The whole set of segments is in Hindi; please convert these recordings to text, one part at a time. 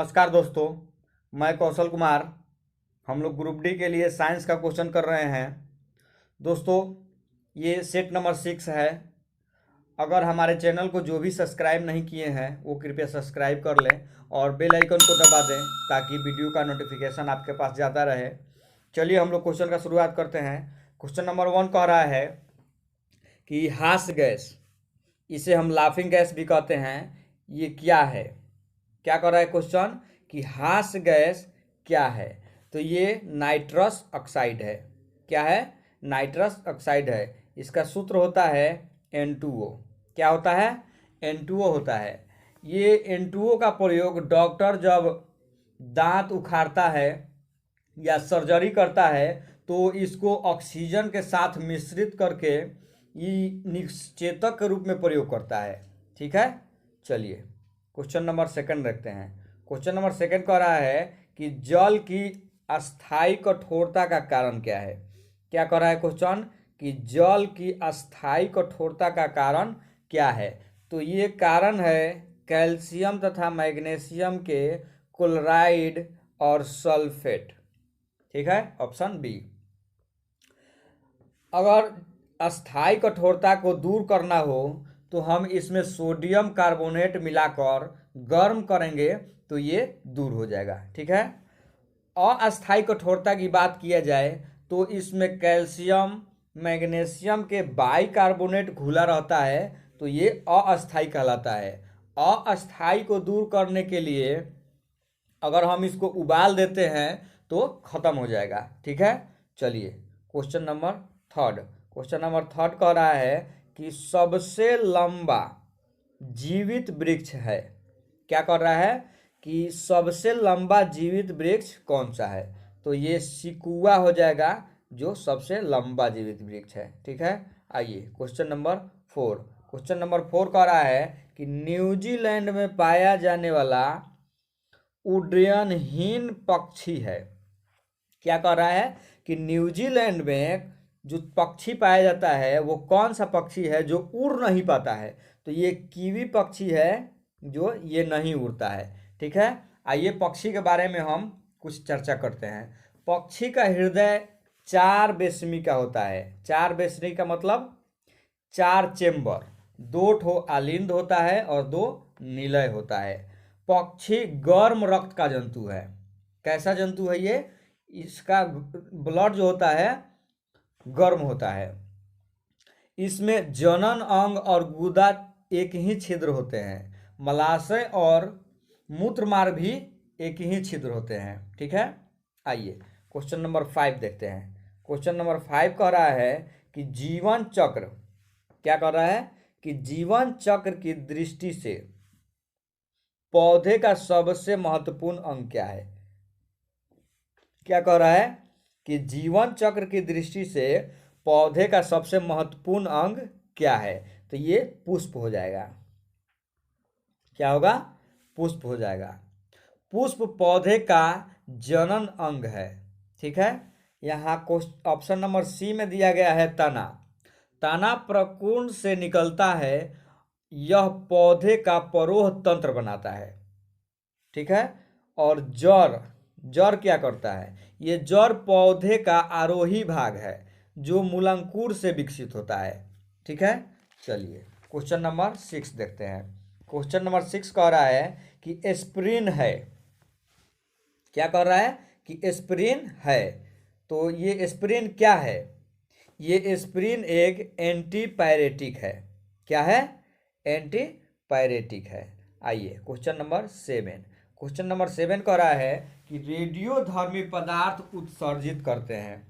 नमस्कार दोस्तों, मैं कौशल कुमार। हम लोग ग्रुप डी के लिए साइंस का क्वेश्चन कर रहे हैं। दोस्तों, ये सेट नंबर 6 है। अगर हमारे चैनल को जो भी सब्सक्राइब नहीं किए हैं वो कृपया सब्सक्राइब कर लें और बेल आइकन को दबा दें ताकि वीडियो का नोटिफिकेशन आपके पास जाता रहे। चलिए हम लोग क्वेश्चन का शुरुआत करते हैं। क्वेश्चन नंबर 1 कह रहा है कि हास्य गैस, इसे हम लाफिंग गैस भी कहते हैं, ये क्या है। क्या कर रहा है क्वेश्चन कि हास्य गैस क्या है। तो ये नाइट्रस ऑक्साइड है। क्या है? नाइट्रस ऑक्साइड है। इसका सूत्र होता है N2O। क्या होता है? N2O होता है। ये N2O का प्रयोग डॉक्टर जब दांत उखाड़ता है या सर्जरी करता है तो इसको ऑक्सीजन के साथ मिश्रित करके ये निश्चेतक के रूप में प्रयोग करता है। ठीक है, चलिए क्वेश्चन नंबर 2 रखते हैं। क्वेश्चन नंबर 2 कह रहा है कि जल की अस्थायी कठोरता का कारण क्या है। क्या कह रहा है क्वेश्चन कि जल की अस्थायी कठोरता का कारण क्या है। तो ये कारण है कैल्शियम तथा मैग्नीशियम के क्लोराइड और सल्फेट। ठीक है, ऑप्शन बी। अगर अस्थायी कठोरता को दूर करना हो तो हम इसमें सोडियम कार्बोनेट मिलाकर गर्म करेंगे तो ये दूर हो जाएगा। ठीक है। अस्थायी कठोरता की बात किया जाए तो इसमें कैल्शियम मैग्नीशियम के बाइकार्बोनेट घुला रहता है तो ये अस्थायी कहलाता है। अस्थायी को दूर करने के लिए अगर हम इसको उबाल देते हैं तो खत्म हो जाएगा। ठीक है, चलिए क्वेश्चन नंबर 3। क्वेश्चन नंबर 3 कह रहा है कि सबसे लंबा जीवित वृक्ष है। क्या कर रहा है कि सबसे लंबा जीवित वृक्ष कौन सा है। तो ये सिकुआ हो जाएगा जो सबसे लंबा जीवित वृक्ष है। ठीक है, आइए क्वेश्चन नंबर 4। क्वेश्चन नंबर 4 कह रहा है कि न्यूजीलैंड में पाया जाने वाला उड्डयनहीन पक्षी है। क्या कह रहा है कि न्यूजीलैंड में जो पक्षी पाया जाता है वो कौन सा पक्षी है जो उड़ नहीं पाता है। तो ये कीवी पक्षी है जो ये नहीं उड़ता है। ठीक है, आइए पक्षी के बारे में हम कुछ चर्चा करते हैं। पक्षी का हृदय 4 बेसमी का होता है। 4 बेसमी का मतलब 4 चेम्बर, 2 ठो आलिंद होता है और 2 निलय होता है। पक्षी गर्म रक्त का जंतु है। कैसा जंतु है ये? इसका ब्लड जो होता है गर्म होता है। इसमें जनन अंग और गुदा एक ही छिद्र होते हैं। मलाशय और मूत्र मार्ग भी एक ही छिद्र होते हैं। ठीक है, आइए क्वेश्चन नंबर 5 देखते हैं। क्वेश्चन नंबर 5 कह रहा है कि जीवन चक्र, क्या कह रहा है कि जीवन चक्र की दृष्टि से पौधे का सबसे महत्वपूर्ण अंग क्या है। क्या कह रहा है कि जीवन चक्र की दृष्टि से पौधे का सबसे महत्वपूर्ण अंग क्या है। तो ये पुष्प हो जाएगा। क्या होगा? पुष्प हो जाएगा। पुष्प पौधे का जनन अंग है। ठीक है, यहाँ ऑप्शन नंबर सी में दिया गया है तना। तना प्रकुंड से निकलता है, यह पौधे का परोह तंत्र बनाता है। ठीक है, और जड़, जड़ क्या करता है? ये जड़ पौधे का आरोही भाग है जो मूलांकुर से विकसित होता है। ठीक है, चलिए क्वेश्चन नंबर 6 देखते हैं। क्वेश्चन नंबर 6 कह रहा है कि एस्पिरिन है। क्या कह रहा है कि एस्पिरिन है। तो ये एस्पिरिन क्या है? ये एस्पिरिन एक एंटीपायरेटिक है। क्या है? एंटीपायरेटिक है। आइए क्वेश्चन नंबर 7। क्वेश्चन नंबर 7 कह रहा है कि रेडियोधर्मी पदार्थ उत्सर्जित करते हैं।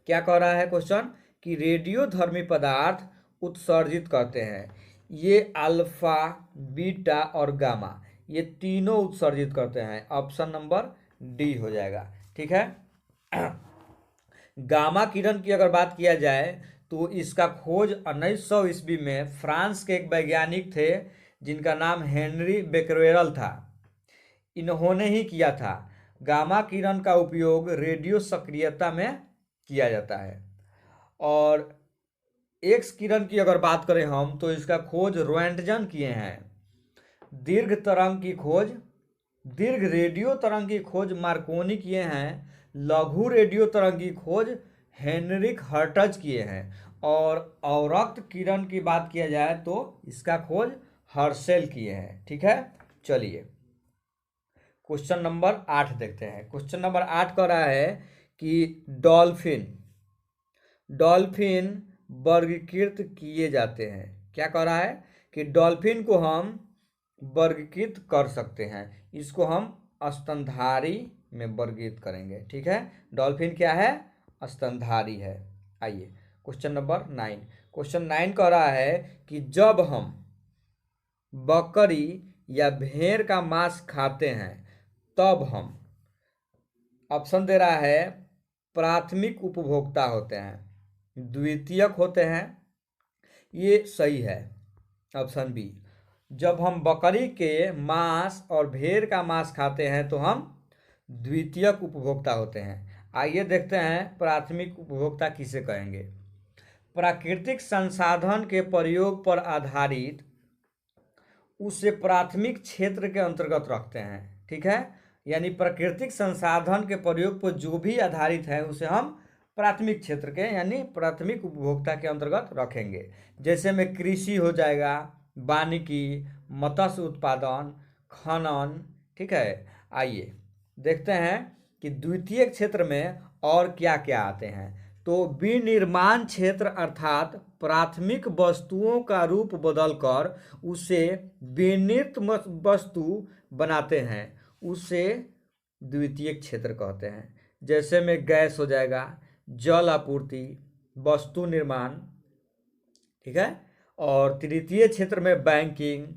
क्या कह रहा है क्वेश्चन कि रेडियोधर्मी पदार्थ उत्सर्जित करते हैं। ये अल्फा, बीटा और गामा, ये तीनों उत्सर्जित करते हैं। ऑप्शन नंबर डी हो जाएगा। ठीक है, गामा किरण की अगर बात किया जाए तो इसका खोज 1900 ईस्वी में फ्रांस के एक वैज्ञानिक थे जिनका नाम हेनरी बेक्वेरेल था। इन्होंने ही किया था। गामा किरण का उपयोग रेडियो सक्रियता में किया जाता है। और एक्स किरण की अगर बात करें हम तो इसका खोज रोएंटजन किए हैं। दीर्घ तरंग की खोज दीर्घ रेडियो तरंग की खोज मार्कोनी किए हैं, लघु रेडियो तरंग की खोज हेनरिक हर्ट्ज किए हैं, और अवरक्त किरण की बात किया जाए तो इसका खोज हर्शेल किए हैं। ठीक है, चलिए क्वेश्चन नंबर 8 देखते हैं। क्वेश्चन नंबर 8 कह रहा है कि डॉल्फिन डॉल्फिन वर्गीकृत किए जाते हैं। क्या कह रहा है कि डॉल्फिन को हम वर्गीकृत कर सकते हैं, इसको हम स्तनधारी में वर्गीकृत करेंगे। ठीक है, डॉल्फिन क्या है? स्तनधारी है। आइए क्वेश्चन नंबर 9। क्वेश्चन 9 कह रहा है कि जब हम बकरी या भेड़ का मांस खाते हैं तब हम, ऑप्शन दे रहा है, प्राथमिक उपभोक्ता होते हैं, द्वितीयक होते हैं, ये सही है ऑप्शन बी। जब हम बकरी के मांस और भेड़ का मांस खाते हैं तो हम द्वितीयक उपभोक्ता होते हैं। आइए देखते हैं प्राथमिक उपभोक्ता किसे कहेंगे। प्राकृतिक संसाधन के प्रयोग पर आधारित उसे प्राथमिक क्षेत्र के अंतर्गत रखते हैं। ठीक है, यानी प्राकृतिक संसाधन के प्रयोग पर जो भी आधारित है उसे हम प्राथमिक क्षेत्र के यानी प्राथमिक उपभोक्ता के अंतर्गत रखेंगे। जैसे में कृषि हो जाएगा, वानिकी, मत्स्य उत्पादन, खनन। ठीक है, आइए देखते हैं कि द्वितीय क्षेत्र में और क्या क्या आते हैं। तो विनिर्माण क्षेत्र अर्थात प्राथमिक वस्तुओं का रूप बदलकर उसे विनिर्मित वस्तु बनाते हैं, उसे द्वितीय क्षेत्र कहते हैं। जैसे में गैस हो जाएगा, जल आपूर्ति, वस्तु निर्माण। ठीक है, और तृतीय क्षेत्र में बैंकिंग,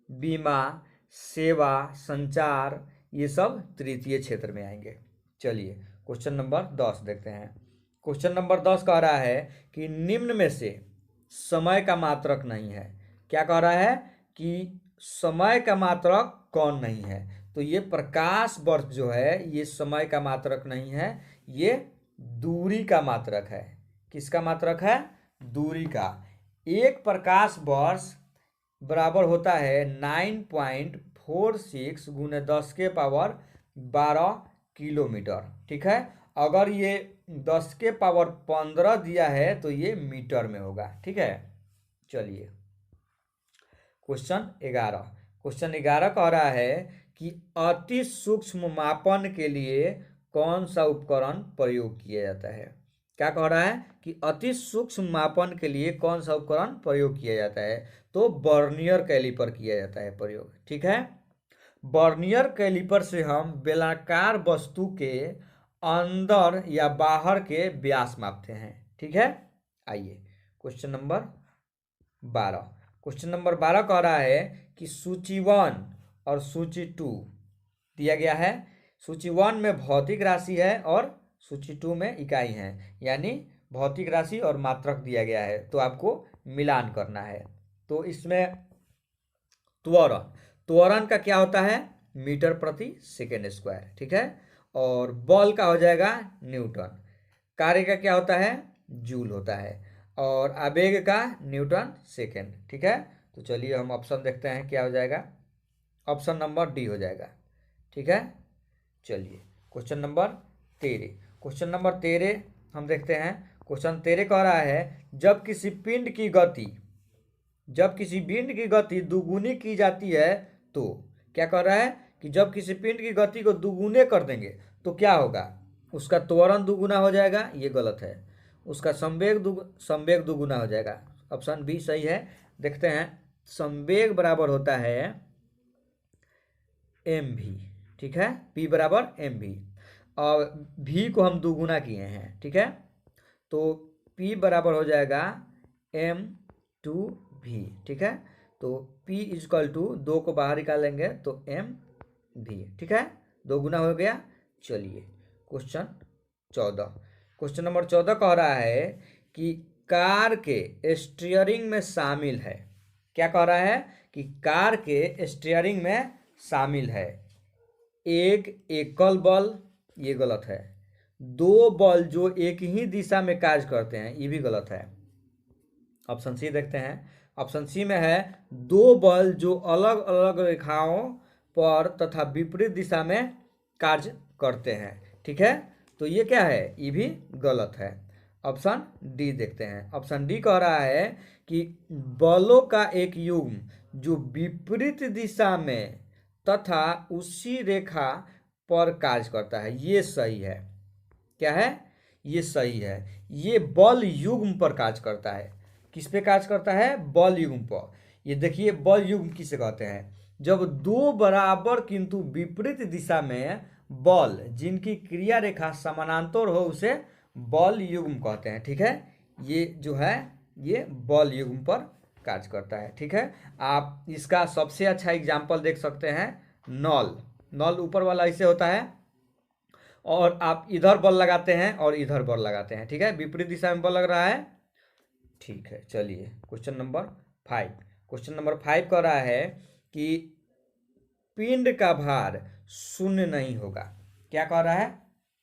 बीमा, सेवा, संचार, ये सब तृतीय क्षेत्र में आएंगे। चलिए क्वेश्चन नंबर 10 देखते हैं। क्वेश्चन नंबर 10 कह रहा है कि निम्न में से समय का मात्रक नहीं है। क्या कह रहा है कि समय का मात्रक कौन नहीं है? तो ये प्रकाश वर्ष जो है ये समय का मात्रक नहीं है, ये दूरी का मात्रक है। किसका मात्रक है? दूरी का। एक प्रकाश वर्ष बराबर होता है 9.46 गुने 10 के पावर 12 किलोमीटर। ठीक है, अगर ये 10 के पावर 15 दिया है तो ये मीटर में होगा। ठीक है, चलिए क्वेश्चन 11। क्वेश्चन 11 कह रहा है कि अति सूक्ष्म मापन के लिए कौन सा उपकरण प्रयोग किया जाता है? क्या कह रहा है कि अति सूक्ष्म मापन के लिए कौन सा उपकरण प्रयोग किया जाता है? तो वर्नियर कैलिपर किया जाता है प्रयोग। ठीक है, वर्नियर कैलिपर से हम बेलनाकार वस्तु के अंदर या बाहर के व्यास मापते हैं। ठीक है, आइए क्वेश्चन नंबर 12। क्वेश्चन नंबर 12 कह रहा है कि सूची 1 और सूची 2 दिया गया है। सूची 1 में भौतिक राशि है और सूची 2 में इकाई है, यानी भौतिक राशि और मात्रक दिया गया है, तो आपको मिलान करना है। तो इसमें त्वरण, त्वरण का क्या होता है? मीटर प्रति सेकेंड स्क्वायर। ठीक है, और बल का हो जाएगा न्यूटन। कार्य का क्या होता है? जूल होता है, और आवेग का न्यूटन सेकेंड। ठीक है, तो चलिए हम ऑप्शन देखते हैं क्या हो जाएगा। ऑप्शन नंबर डी हो जाएगा। ठीक है, चलिए क्वेश्चन नंबर 13। क्वेश्चन नंबर 13 हम देखते हैं। क्वेश्चन 13 कह रहा है जब किसी पिंड की गति दुगुनी की जाती है तो, क्या कह रहा है कि जब किसी पिंड की गति को दुगुने कर देंगे तो क्या होगा? उसका त्वरण दुगुना हो जाएगा, ये गलत है। उसका संवेग दुगुना हो जाएगा। ऑप्शन बी सही है। देखते हैं, संवेग बराबर होता है एम भी। ठीक है, P बराबर एम भी, और V को हम दुगुना किए हैं। ठीक है, तो P बराबर हो जाएगा M2V। ठीक है, तो P इजकल टू 2 को बाहर निकालेंगे तो MV। ठीक है, 2 गुना हो गया। चलिए क्वेश्चन 14। क्वेश्चन नंबर 14 कह रहा है कि कार के स्टीयरिंग में शामिल है। क्या कह रहा है कि कार के स्टीयरिंग में शामिल है एक एकल बल, ये गलत है। 2 बल जो एक ही दिशा में कार्य करते हैं, ये भी गलत है। ऑप्शन सी देखते हैं। ऑप्शन सी में है 2 बल जो अलग अलग रेखाओं पर तथा विपरीत दिशा में कार्य करते हैं। ठीक है, तो ये क्या है, ये भी गलत है। ऑप्शन डी देखते हैं। ऑप्शन डी कह रहा है कि बलों का एक युग्म जो विपरीत दिशा में तथा उसी रेखा पर कार्य करता है, ये सही है। क्या है, ये सही है। ये बल युग्म पर कार्य करता है। किस पे कार्य करता है, बल युग्म पर। ये देखिए बल युग्म किसे कहते हैं, जब दो बराबर किंतु विपरीत दिशा में बल जिनकी क्रिया रेखा समानांतर हो उसे बल युग्म कहते हैं। ठीक है, ये जो है ये बल युग्म पर कार्य करता है। ठीक है, आप इसका सबसे अच्छा एग्जाम्पल देख सकते हैं, नल। नल ऊपर वाला ऐसे होता है और आप इधर बल लगाते हैं और इधर बल लगाते हैं। ठीक है, विपरीत दिशा में बल लग रहा है। ठीक है, चलिए क्वेश्चन नंबर 5। क्वेश्चन नंबर 5 कह रहा है कि पिंड का भार शून्य नहीं होगा। क्या कह रहा है,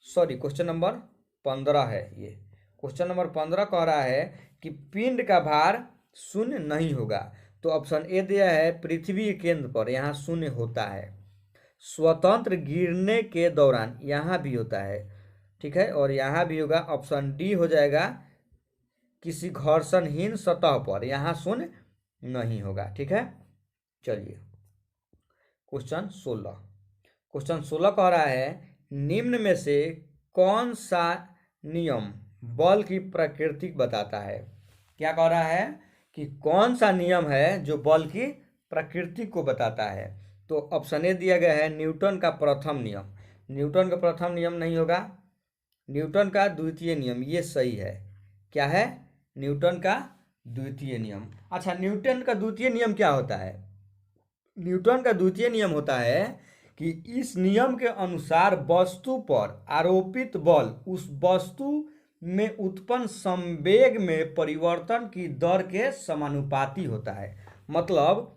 सॉरी क्वेश्चन नंबर 15 है ये। क्वेश्चन नंबर 15 कह रहा है कि पिंड का भार शून्य नहीं होगा। तो ऑप्शन ए दिया है, पृथ्वी के केंद्र पर यहाँ शून्य होता है, स्वतंत्र गिरने के दौरान यहाँ भी होता है। ठीक है, और यहाँ भी होगा। ऑप्शन डी हो जाएगा, किसी घर्षणहीन सतह पर यहाँ शून्य नहीं होगा। ठीक है, चलिए क्वेश्चन 16। क्वेश्चन 16 कह रहा है, निम्न में से कौन सा नियम बल की प्रकृति बताता है। क्या कह रहा है कि कौन सा नियम है जो बल की प्रकृति को बताता है। तो ऑप्शन ए दिया गया है, न्यूटन का प्रथम नियम। न्यूटन का प्रथम नियम नहीं होगा, न्यूटन का द्वितीय नियम, ये सही है। क्या है, न्यूटन का द्वितीय नियम। अच्छा, न्यूटन का द्वितीय नियम क्या होता है, न्यूटन का द्वितीय नियम होता है कि इस नियम के अनुसार वस्तु पर आरोपित बल उस वस्तु में उत्पन्न संवेग में परिवर्तन की दर के समानुपाती होता है। मतलब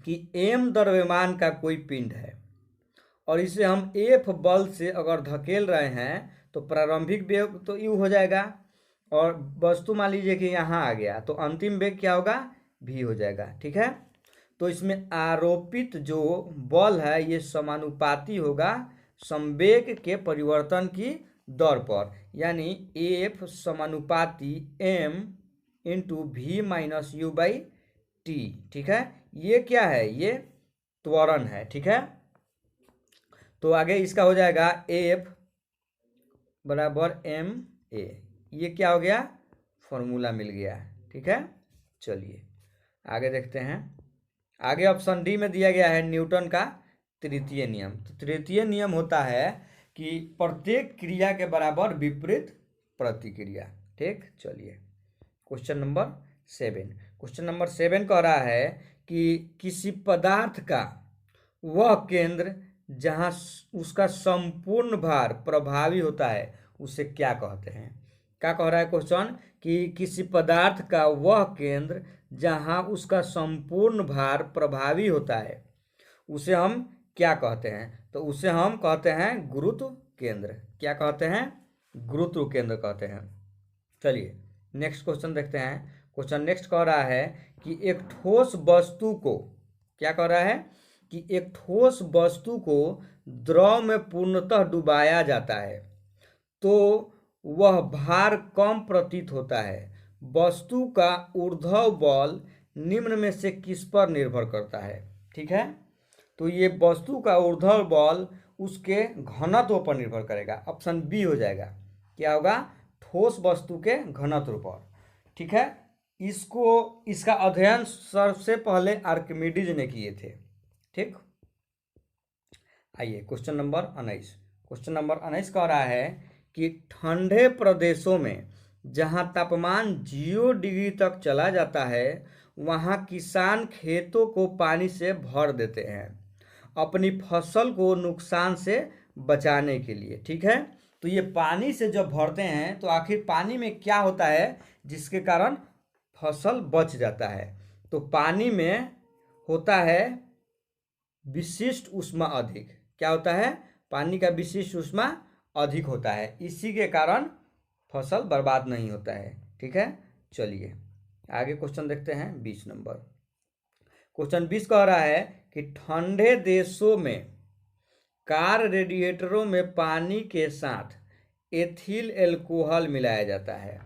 कि m द्रव्यमान का कोई पिंड है और इसे हम F बल से अगर धकेल रहे हैं तो प्रारंभिक वेग तो u हो जाएगा, और वस्तु मान लीजिए कि यहाँ आ गया तो अंतिम वेग क्या होगा, v हो जाएगा। ठीक है, तो इसमें आरोपित जो बल है ये समानुपाती होगा संवेग के परिवर्तन की दर पर, यानी F समानुपाती m into v minus u by t. ठीक है, ये क्या है, ये त्वरण है। ठीक है, तो आगे इसका हो जाएगा F बराबर एम ए। ये क्या हो गया, फॉर्मूला मिल गया। ठीक है, चलिए आगे देखते हैं। आगे ऑप्शन डी में दिया गया है न्यूटन का तृतीय नियम। तो तृतीय नियम होता है कि प्रत्येक क्रिया के बराबर विपरीत प्रतिक्रिया। ठीक, चलिए क्वेश्चन नंबर 7। क्वेश्चन नंबर 7 कह रहा है कि किसी पदार्थ का वह केंद्र जहाँ उसका संपूर्ण भार प्रभावी होता है उसे क्या कहते हैं। क्या कह रहा है क्वेश्चन, कि किसी पदार्थ का वह केंद्र जहाँ उसका संपूर्ण भार प्रभावी होता है उसे हम क्या कहते हैं। तो उसे हम कहते हैं गुरुत्व केंद्र। क्या कहते हैं, गुरुत्व केंद्र कहते हैं। चलिए नेक्स्ट क्वेश्चन देखते हैं। क्वेश्चन नेक्स्ट कह रहा है कि एक ठोस वस्तु को, क्या कह रहा है कि एक ठोस वस्तु को द्रव में पूर्णतः डुबाया जाता है तो वह भार कम प्रतीत होता है। वस्तु का ऊर्ध्व बल निम्न में से किस पर निर्भर करता है। ठीक है, तो ये वस्तु का ऊर्ध्व बल उसके घनत्व पर निर्भर करेगा। ऑप्शन बी हो जाएगा, क्या होगा, ठोस वस्तु के घनत्व पर। ठीक है, इसका अध्ययन सबसे पहले आर्किमिडीज ने किए थे। ठीक, आइए क्वेश्चन नंबर 19। क्वेश्चन नंबर 19 कह रहा है कि ठंडे प्रदेशों में जहां तापमान 0 डिग्री तक चला जाता है वहां किसान खेतों को पानी से भर देते हैं अपनी फसल को नुकसान से बचाने के लिए। ठीक है, तो ये पानी से जब भरते हैं तो आखिर पानी में क्या होता है जिसके कारण फसल बच जाता है। तो पानी में होता है विशिष्ट ऊष्मा अधिक। क्या होता है, पानी का विशिष्ट ऊष्मा अधिक होता है, इसी के कारण फसल बर्बाद नहीं होता है। ठीक है, चलिए आगे क्वेश्चन देखते हैं 20 नंबर। क्वेश्चन 20 कह रहा है कि ठंडे देशों में कार रेडिएटरों में पानी के साथ एथिल एल्कोहल मिलाया जाता है।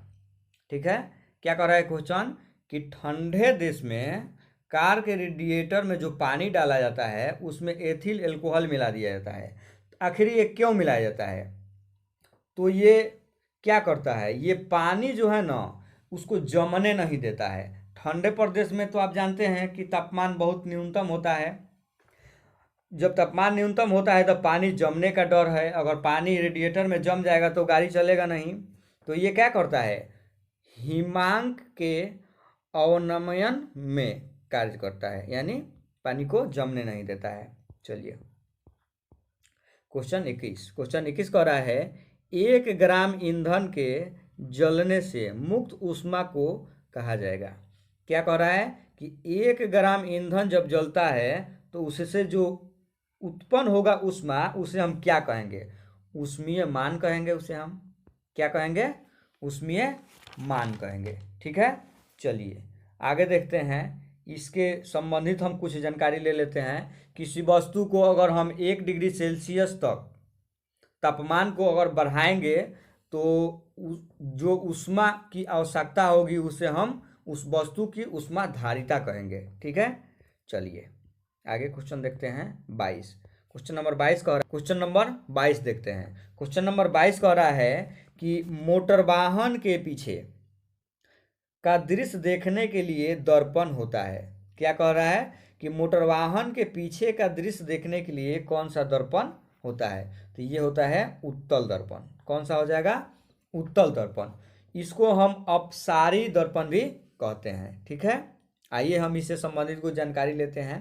ठीक है, क्या कर रहा है क्वेश्चन कि ठंडे देश में कार के रेडिएटर में जो पानी डाला जाता है उसमें एथिल एल्कोहल मिला दिया जाता है। आखिर ये क्यों मिलाया जाता है? तो ये क्या करता है, ये पानी जो है ना उसको जमने नहीं देता है। ठंडे प्रदेश में तो आप जानते हैं कि तापमान बहुत न्यूनतम होता है। जब तापमान न्यूनतम होता है तब पानी जमने का डर है। अगर पानी रेडिएटर में जम जाएगा तो गाड़ी चलेगा नहीं। तो ये क्या करता है, हिमांक के अवनमन में कार्य करता है, यानी पानी को जमने नहीं देता है। चलिए क्वेश्चन 21 कह रहा है 1 ग्राम ईंधन के जलने से मुक्त ऊष्मा को कहा जाएगा। क्या कह रहा है कि 1 ग्राम ईंधन जब जलता है तो उससे जो उत्पन्न होगा ऊष्मा उसे हम क्या कहेंगे, ऊष्मीय मान कहेंगे। उसे हम क्या कहेंगे, ऊष्मीय मान कहेंगे। ठीक है, चलिए आगे देखते हैं। इसके संबंधित हम कुछ जानकारी ले लेते हैं। किसी वस्तु को अगर हम 1 डिग्री सेल्सियस तक तापमान को अगर बढ़ाएंगे तो जो ऊष्मा की आवश्यकता होगी उसे हम उस वस्तु की ऊष्मा धारिता कहेंगे। ठीक है, चलिए आगे क्वेश्चन देखते हैं 22। क्वेश्चन नंबर 22 देखते हैं। क्वेश्चन नंबर 22 कह रहा है कि मोटर वाहन के पीछे का दृश्य देखने के लिए दर्पण होता है। क्या कह रहा है कि मोटर वाहन के पीछे का दृश्य देखने के लिए कौन सा दर्पण होता है? तो ये होता है उत्तल दर्पण। कौन सा हो जाएगा, उत्तल दर्पण। इसको हम अपसारी दर्पण भी कहते हैं। ठीक है, आइए हम इससे संबंधित कुछ जानकारी लेते हैं।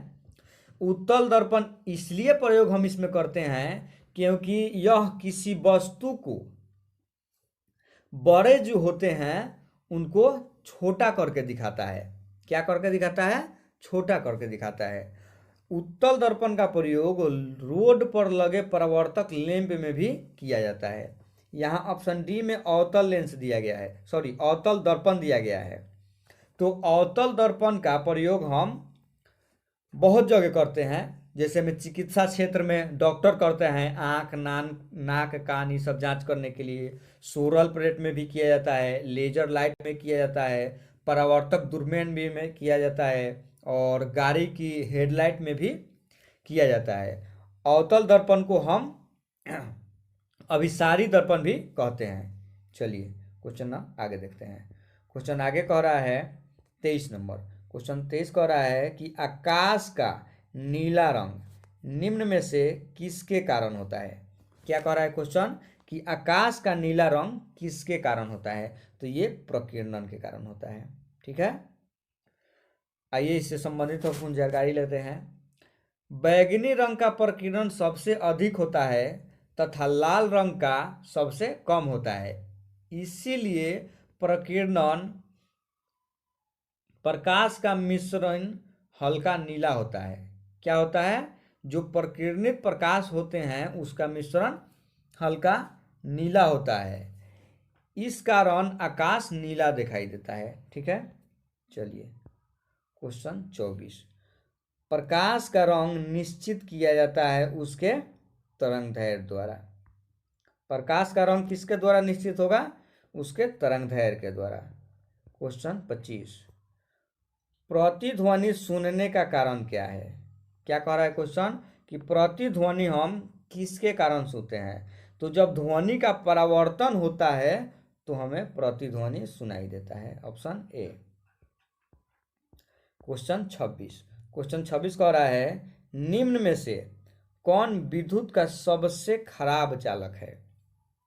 उत्तल दर्पण इसलिए प्रयोग हम इसमें करते हैं क्योंकि यह किसी वस्तु को बड़े जो होते हैं उनको छोटा करके दिखाता है। क्या करके दिखाता है, छोटा करके दिखाता है। उत्तल दर्पण का प्रयोग रोड पर लगे परावर्तक लैंप में भी किया जाता है। यहाँ ऑप्शन डी में अवतल लेंस दिया गया है, सॉरी अवतल दर्पण दिया गया है। तो अवतल दर्पण का प्रयोग हम बहुत जगह करते हैं। जैसे में चिकित्सा क्षेत्र में डॉक्टर करते हैं, आँख नाक कान ये सब जांच करने के लिए। सोलर प्लेट में भी किया जाता है, लेजर लाइट में किया जाता है, परावर्तक दूरबीन भी में किया जाता है, और गाड़ी की हेडलाइट में भी किया जाता है। अवतल दर्पण को हम अभिसारी दर्पण भी कहते हैं। चलिए क्वेश्चन आगे देखते हैं। क्वेश्चन आगे कह रहा है 23 नंबर। क्वेश्चन 23 कह रहा है कि आकाश का नीला रंग निम्न में से किसके कारण होता है? क्या कह रहा है क्वेश्चन कि आकाश का नीला रंग किसके कारण होता है? तो ये प्रकीर्णन के कारण होता है। ठीक है, आइए इससे संबंधित हम कुछ जानकारी लेते हैं। बैगनी रंग का प्रकीर्णन सबसे अधिक होता है तथा लाल रंग का सबसे कम होता है। इसीलिए प्रकीर्णन प्रकाश का मिश्रण हल्का नीला होता है। क्या होता है, जो प्रकीर्णित प्रकाश होते हैं उसका मिश्रण हल्का नीला होता है। इस कारण आकाश नीला दिखाई देता है। ठीक है, चलिए क्वेश्चन 24। प्रकाश का रंग निश्चित किया जाता है उसके तरंगदैर्घ्य द्वारा। प्रकाश का रंग किसके द्वारा निश्चित होगा, उसके तरंगदैर्घ्य के द्वारा। क्वेश्चन 25। प्रतिध्वनि सुनने का कारण क्या है? क्या कह रहा है क्वेश्चन कि प्रतिध्वनि हम किसके कारण सुनते हैं? तो जब ध्वनि का परावर्तन होता है तो हमें प्रतिध्वनि सुनाई देता है। Option A. क्वेश्चन 26 कह रहा है निम्न में से कौन विद्युत का सबसे खराब चालक है?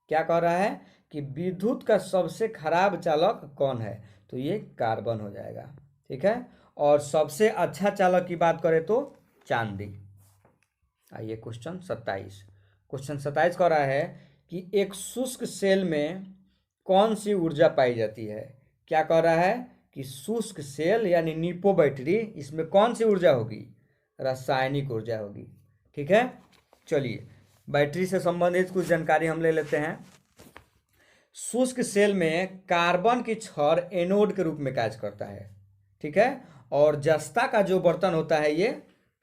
क्या कह रहा है कि विद्युत का सबसे खराब चालक कौन है? तो ये कार्बन हो जाएगा। ठीक है, और सबसे अच्छा चालक की बात करें तो चांदी। आइए क्वेश्चन 27 कह रहा है कि एक शुष्क सेल में कौन सी ऊर्जा पाई जाती है? क्या कह रहा है कि शुष्क सेल यानी निपो बैटरी, इसमें कौन सी ऊर्जा होगी? रासायनिक ऊर्जा होगी। ठीक है, चलिए बैटरी से संबंधित कुछ जानकारी हम ले लेते हैं। शुष्क सेल में कार्बन की छड़ एनोड के रूप में कार्य करता है। ठीक है, और जस्ता का जो बर्तन होता है ये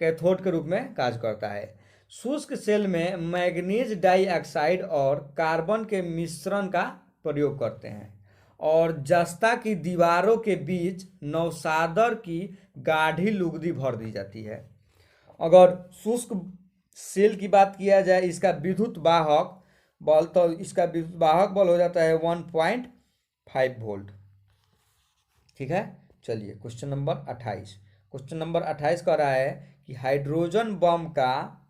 कैथोड के रूप में कार्य करता है। शुष्क सेल में मैग्नीज डाइऑक्साइड और कार्बन के मिश्रण का प्रयोग करते हैं और जस्ता की दीवारों के बीच नवसादर की गाढ़ी लुगदी भर दी जाती है। अगर शुष्क सेल की बात किया जाए, इसका विद्युत वाहक बल, तो इसका विद्युत वाहक बल हो जाता है 1.5 वोल्ट। ठीक है, चलिए क्वेश्चन नंबर 28। क्वेश्चन नंबर 28 कह रहा है कि हाइड्रोजन बम का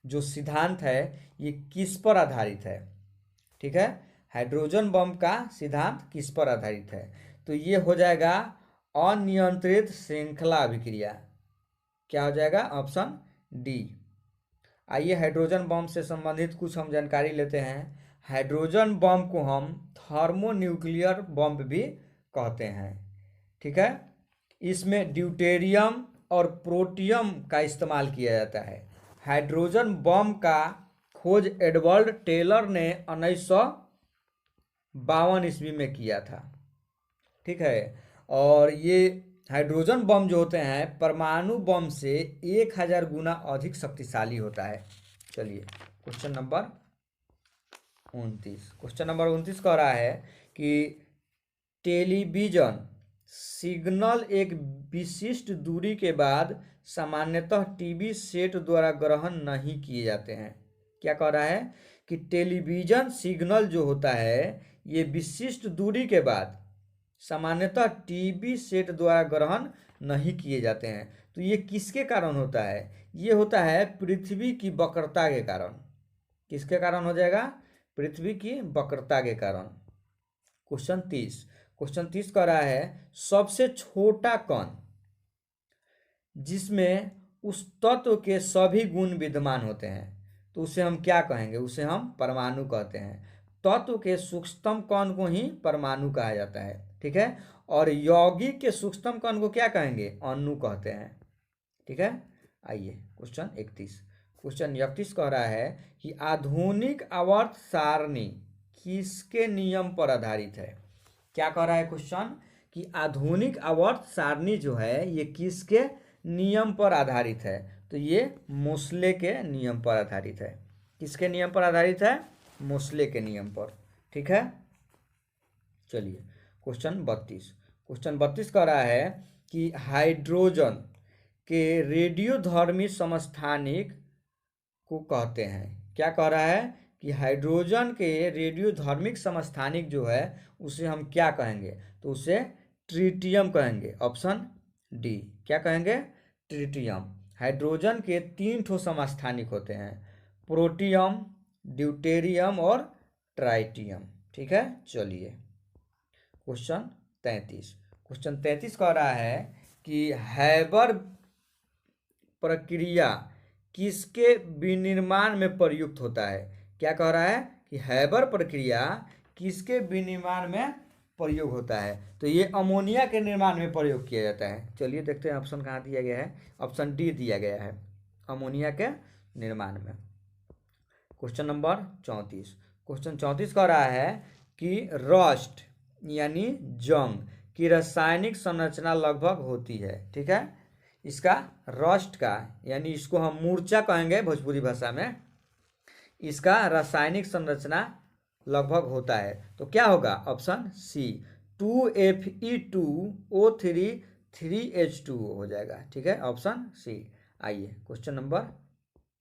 जो सिद्धांत है ये किस पर आधारित है। ठीक है, हाइड्रोजन बम का सिद्धांत किस पर आधारित है, तो ये हो जाएगा अनियंत्रित श्रृंखला अभिक्रिया। क्या हो जाएगा, ऑप्शन डी। आइए हाइड्रोजन बम से संबंधित कुछ हम जानकारी लेते हैं। हाइड्रोजन बम को हम थर्मोन्यूक्लियर बम भी कहते हैं। ठीक है, इसमें ड्यूटेरियम और प्रोटियम का इस्तेमाल किया जाता है। हाइड्रोजन बम का खोज एडवर्ड टेलर ने 1952 ईस्वी में किया था। ठीक है, और ये हाइड्रोजन बम जो होते हैं परमाणु बम से 1000 गुना अधिक शक्तिशाली होता है। चलिए क्वेश्चन नंबर 29। क्वेश्चन नंबर 29 कह रहा है कि टेलीविजन सिग्नल एक विशिष्ट दूरी के बाद सामान्यतः टीवी सेट द्वारा ग्रहण नहीं किए जाते हैं। क्या कह रहा है कि टेलीविजन सिग्नल जो होता है ये विशिष्ट दूरी के बाद सामान्यतः टीवी सेट द्वारा ग्रहण नहीं किए जाते हैं। तो ये किसके कारण होता है, ये होता है पृथ्वी की वक्रता के कारण। किसके कारण हो जाएगा, पृथ्वी की वक्रता के कारण। क्वेश्चन 30। क्वेश्चन 30 कह रहा है सबसे छोटा कण जिसमें उस तत्व के सभी गुण विद्यमान होते हैं, तो उसे हम क्या कहेंगे, उसे हम परमाणु कहते हैं। तत्व के सूक्ष्मतम कण को ही परमाणु कहा जाता है। ठीक है, और यौगिक के सूक्ष्मतम कण को क्या कहेंगे, अणु कहते हैं। ठीक है, आइए क्वेश्चन 31। क्वेश्चन 31 कह रहा है कि आधुनिक आवर्त सारणी किसके नियम पर आधारित है। क्या कह रहा है क्वेश्चन कि आधुनिक आवर्त सारणी जो है ये किसके नियम पर आधारित है, तो ये मोसले के नियम पर आधारित है। किसके नियम पर आधारित है, मोसले के नियम पर। ठीक है, चलिए क्वेश्चन 32। क्वेश्चन 32 कह रहा है कि हाइड्रोजन के रेडियोधर्मी समस्थानिक को कहते हैं। क्या कह रहा है कि हाइड्रोजन के रेडियोधर्मिक समस्थानिक जो है उसे हम क्या कहेंगे, तो उसे ट्रिटियम कहेंगे। Option D. क्या कहेंगे, ट्रिटियम। हाइड्रोजन के 3 ठो समस्थानिक होते हैं, प्रोटियम, ड्यूटेरियम और ट्राइटियम। ठीक है, चलिए क्वेश्चन 33। क्वेश्चन 33 कह रहा है कि हैबर प्रक्रिया किसके विनिर्माण में प्रयुक्त होता है। क्या कह रहा है कि हैबर प्रक्रिया किसके विनिर्माण में प्रयोग होता है, तो ये अमोनिया के निर्माण में प्रयोग किया जाता है। चलिए देखते हैं ऑप्शन कहाँ दिया गया है, ऑप्शन डी दिया गया है, अमोनिया के निर्माण में। Question number 34। क्वेश्चन 34 कह रहा है कि रस्ट यानी जंग की रासायनिक संरचना लगभग होती है। ठीक है, इसका रस्ट का यानी इसको हम मूर्छा कहेंगे भोजपुरी भाषा में, इसका रासायनिक संरचना लगभग होता है, तो क्या होगा, ऑप्शन सी 2Fe2O3 3H2O हो जाएगा। ठीक है, ऑप्शन सी। आइए क्वेश्चन नंबर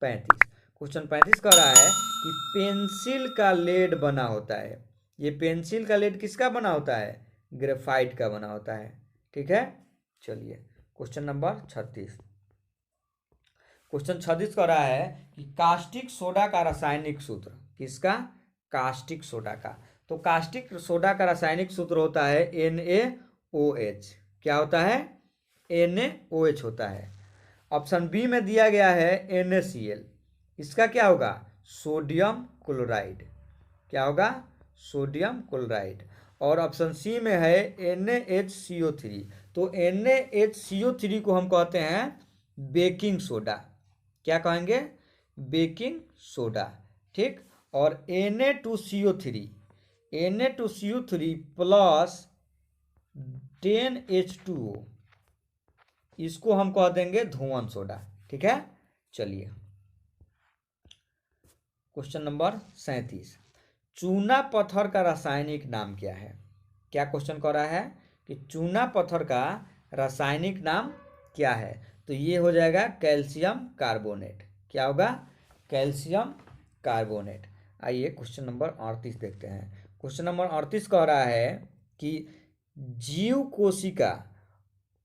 35। क्वेश्चन 35 कह रहा है कि पेंसिल का लेड बना होता है। ये पेंसिल का लेड किसका बना होता है, ग्रेफाइट का बना होता है। ठीक है, चलिए क्वेश्चन नंबर 36। क्वेश्चन 36 कह रहा है कि कास्टिक सोडा का रासायनिक सूत्र। किसका, कास्टिक सोडा का। तो कास्टिक सोडा का रासायनिक सूत्र होता है NaOH। क्या होता है, NaOH होता है। ऑप्शन बी में दिया गया है NaCl। इसका क्या होगा, सोडियम क्लोराइड। क्या होगा, सोडियम क्लोराइड। और ऑप्शन सी में है NaHCO3। तो NaHCO3 को हम कहते हैं बेकिंग सोडा। क्या कहेंगे, बेकिंग सोडा। ठीक, और Na2CO3 प्लस 10H2O इसको हम कह देंगे धुआं सोडा। ठीक है। चलिए क्वेश्चन नंबर 37, चूना पत्थर का रासायनिक नाम क्या है। क्या क्वेश्चन कर रहा है कि चूना पत्थर का रासायनिक नाम क्या है। तो ये हो जाएगा कैल्शियम कार्बोनेट। क्या होगा, कैल्शियम कार्बोनेट। आइए क्वेश्चन नंबर 38 देखते हैं। क्वेश्चन नंबर 38 कह रहा है कि जीव कोशिका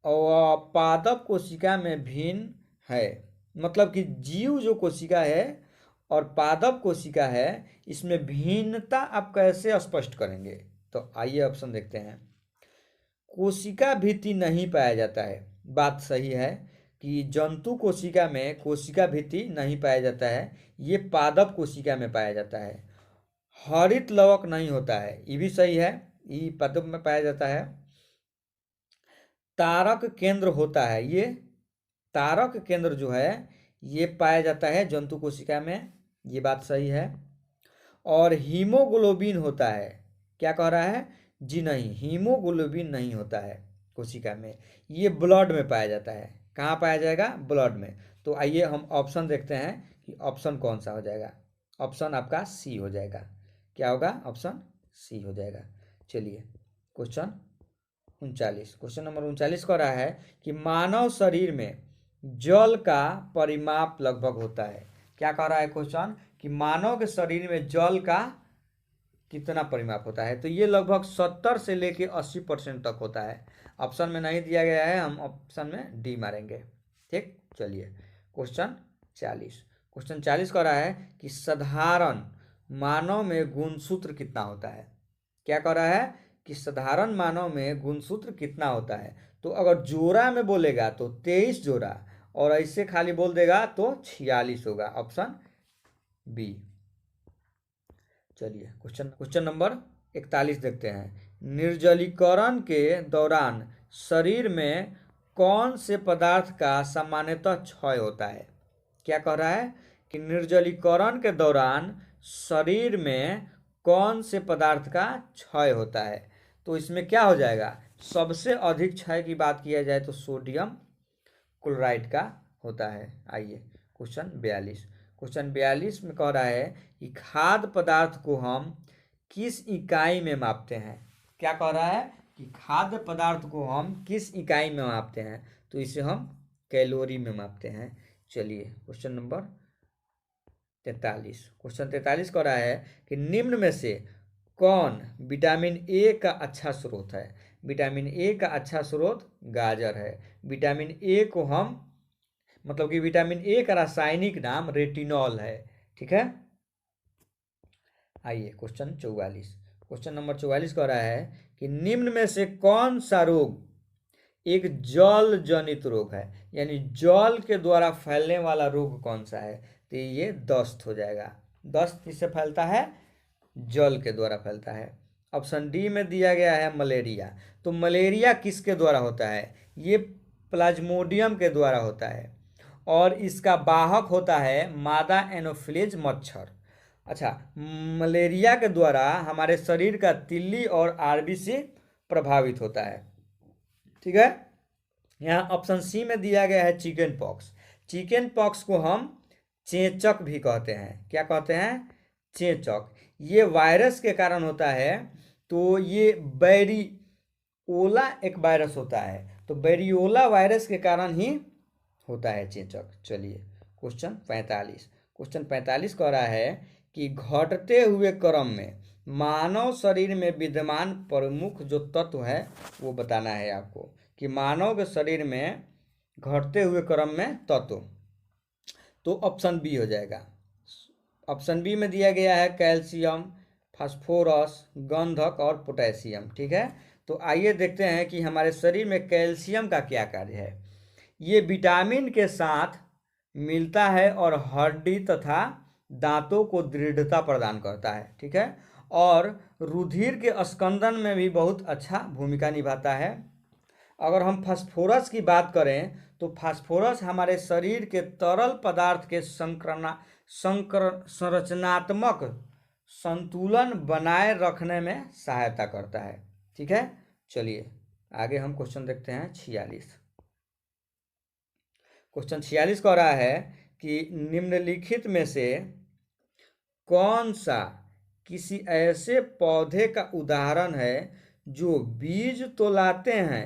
और पादप कोशिका में भिन्न है। मतलब कि जीव जो कोशिका है और पादप कोशिका है, इसमें भिन्नता आप कैसे स्पष्ट करेंगे। तो आइए ऑप्शन देखते हैं। कोशिका भित्ति नहीं पाया जाता है, बात सही है कि जंतु कोशिका में कोशिका भित्ति नहीं पाया जाता है, ये पादप कोशिका में पाया जाता है। हरित लवक नहीं होता है, ये भी सही है, ये पादप में पाया जाता है। तारक केंद्र होता है, ये तारक केंद्र जो है ये पाया जाता है जंतु कोशिका में, ये बात सही है। और हीमोग्लोबिन होता है, क्या कह रहा है जी, नहीं, हीमोग्लोबिन नहीं होता है कोशिका में, ये ब्लड में पाया जाता है। कहाँ पाया जाएगा, ब्लड में। तो आइए हम ऑप्शन देखते हैं कि ऑप्शन कौन सा हो जाएगा। ऑप्शन आपका सी हो जाएगा। क्या होगा, ऑप्शन सी हो जाएगा। चलिए क्वेश्चन 39, क्वेश्चन नंबर 39 कह रहा है कि मानव शरीर में जल का परिमाप लगभग होता है। क्या कह रहा है क्वेश्चन कि मानव के शरीर में जल का कितना परिमाप होता है। तो ये लगभग 70 से लेके 80% तक होता है। ऑप्शन में नहीं दिया गया है, हम ऑप्शन में डी मारेंगे। ठीक, चलिए क्वेश्चन 40, क्वेश्चन 40 कह रहा है कि साधारण मानव में गुणसूत्र कितना होता है। क्या कह रहा है कि साधारण मानव में गुणसूत्र कितना होता है। तो अगर जोड़ा में बोलेगा तो 23 जोड़ा, और ऐसे खाली बोल देगा तो 46 होगा, ऑप्शन बी। चलिए क्वेश्चन नंबर 41 देखते हैं। निर्जलीकरण के दौरान शरीर में कौन से पदार्थ का सामान्यतः क्षय होता है। क्या कह रहा है कि निर्जलीकरण के दौरान शरीर में कौन से पदार्थ का क्षय होता है। तो इसमें क्या हो जाएगा, सबसे अधिक क्षय की बात किया जाए तो सोडियम क्लोराइड का होता है। आइए क्वेश्चन 42, क्वेश्चन 42 में कह रहा है कि खाद्य पदार्थ को हम किस इकाई में मापते हैं। क्या कह रहा है कि खाद्य पदार्थ को हम किस इकाई में मापते हैं। तो इसे हम कैलोरी में मापते हैं। चलिए क्वेश्चन नंबर 43, क्वेश्चन 43 कह रहा है कि निम्न में से कौन विटामिन ए का अच्छा स्रोत है। विटामिन ए का अच्छा स्रोत गाजर है। विटामिन ए को हम, मतलब कि विटामिन ए का रासायनिक नाम रेटिनॉल है। ठीक है। आइए क्वेश्चन 44, क्वेश्चन नंबर 44 कह रहा है कि निम्न में से कौन सा रोग एक जल जनित रोग है, यानी जल के द्वारा फैलने वाला रोग कौन सा है। तो ये दस्त हो जाएगा। दस्त किससे फैलता है, जल के द्वारा फैलता है। ऑप्शन डी में दिया गया है मलेरिया। तो मलेरिया किसके द्वारा होता है, ये प्लाज्मोडियम के द्वारा होता है, और इसका वाहक होता है मादा एनोफिलीज मच्छर। अच्छा, मलेरिया के द्वारा हमारे शरीर का तिल्ली और आरबीसी प्रभावित होता है। ठीक है। यहाँ ऑप्शन सी में दिया गया है चिकन पॉक्स। चिकन पॉक्स को हम चेचक भी कहते हैं। क्या कहते हैं, चेचक। ये वायरस के कारण होता है। तो ये बैरिओला एक वायरस होता है, तो बैरिओला वायरस के कारण ही होता है चेचक। चलिए क्वेश्चन 45, क्वेश्चन 45 कह रहा है कि घटते हुए क्रम में मानव शरीर में विद्यमान प्रमुख जो तत्व है वो बताना है आपको, कि मानव के शरीर में घटते हुए क्रम में तत्व। तो ऑप्शन बी हो जाएगा। ऑप्शन बी में दिया गया है कैल्शियम, फास्फोरस, गंधक और पोटेशियम। ठीक है। तो आइए देखते हैं कि हमारे शरीर में कैल्शियम का क्या कार्य है। ये विटामिन के साथ मिलता है और हड्डी तथा दांतों को दृढ़ता प्रदान करता है। ठीक है। और रुधिर के स्कंदन में भी बहुत अच्छा भूमिका निभाता है। अगर हम फास्फोरस की बात करें तो फास्फोरस हमारे शरीर के तरल पदार्थ के संरचनात्मक संतुलन बनाए रखने में सहायता करता है। ठीक है। चलिए आगे हम क्वेश्चन देखते हैं 46, क्वेश्चन 46 कह रहा है कि निम्नलिखित में से कौन सा किसी ऐसे पौधे का उदाहरण है जो बीज तो लाते हैं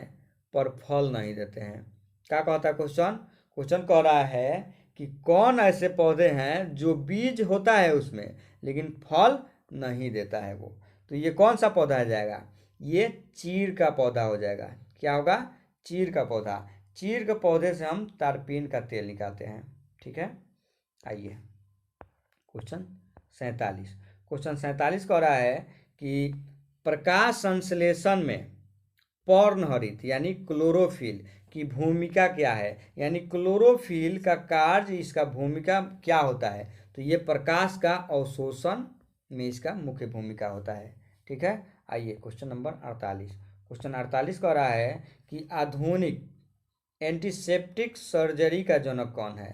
पर फल नहीं देते हैं। क्या कहता है क्वेश्चन? क्वेश्चन कह रहा है कि कौन ऐसे पौधे हैं जो बीज होता है उसमें लेकिन फल नहीं देता है वो। तो ये कौन सा पौधा आ जाएगा? ये चीड़ का पौधा हो जाएगा। क्या होगा? चीड़ का पौधा। चीड़ के पौधे से हम तारपीन का तेल निकालते हैं। ठीक है, आइए क्वेश्चन 47। क्वेश्चन 47 कह रहा है कि प्रकाश संश्लेषण में पर्णहरित यानी क्लोरोफिल की भूमिका क्या है, यानी क्लोरोफिल का कार्य, इसका भूमिका क्या होता है। तो ये प्रकाश का अवशोषण में इसका मुख्य भूमिका होता है। ठीक है, आइए क्वेश्चन नंबर 48। क्वेश्चन 48 कह रहा है कि आधुनिक एंटीसेप्टिक सर्जरी का जनक कौन है।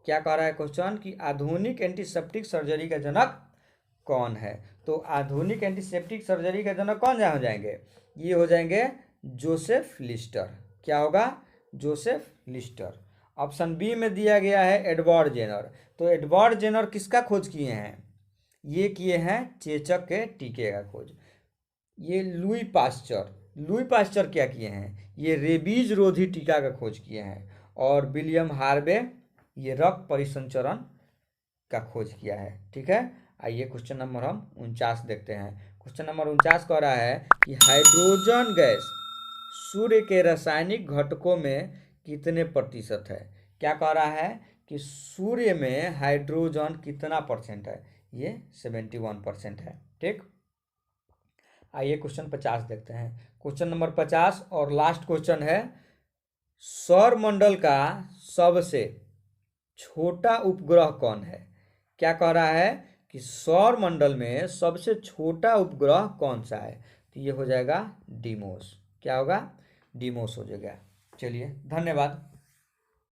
क्या कह रहा है क्वेश्चन? कि आधुनिक एंटीसेप्टिक सर्जरी का जनक कौन है। तो आधुनिक एंटीसेप्टिक सर्जरी का जनक कौन हो जाएंगे? ये हो जाएंगे जोसेफ लिस्टर। क्या होगा? Joseph Lister. ऑप्शन बी में दिया गया है एडवर्ड जेनर। तो एडवर्ड जेनर किसका खोज किए हैं? ये किए हैं चेचक के टीके का खोज। ये लुई पास्चर क्या किए हैं? ये रेबीज रोधी टीका का खोज किए हैं। और विलियम हार्वे ये रक्त परिसंचरण का खोज किया है। ठीक है, आइए क्वेश्चन नंबर हम 49 देखते हैं। क्वेश्चन नंबर 49 कह रहा है कि हाइड्रोजन गैस सूर्य के रासायनिक घटकों में कितने प्रतिशत है। क्या कह रहा है कि सूर्य में हाइड्रोजन कितना परसेंट है? ये 71% है। ठीक, आइए क्वेश्चन 50 देखते हैं। क्वेश्चन नंबर 50 और लास्ट क्वेश्चन है, सौरमंडल का सबसे छोटा उपग्रह कौन है। क्या कह रहा है कि सौरमंडल में सबसे छोटा उपग्रह कौन सा है। तो ये हो जाएगा डीमोस। क्या होगा? डीमोस हो जाएगा। चलिए, धन्यवाद।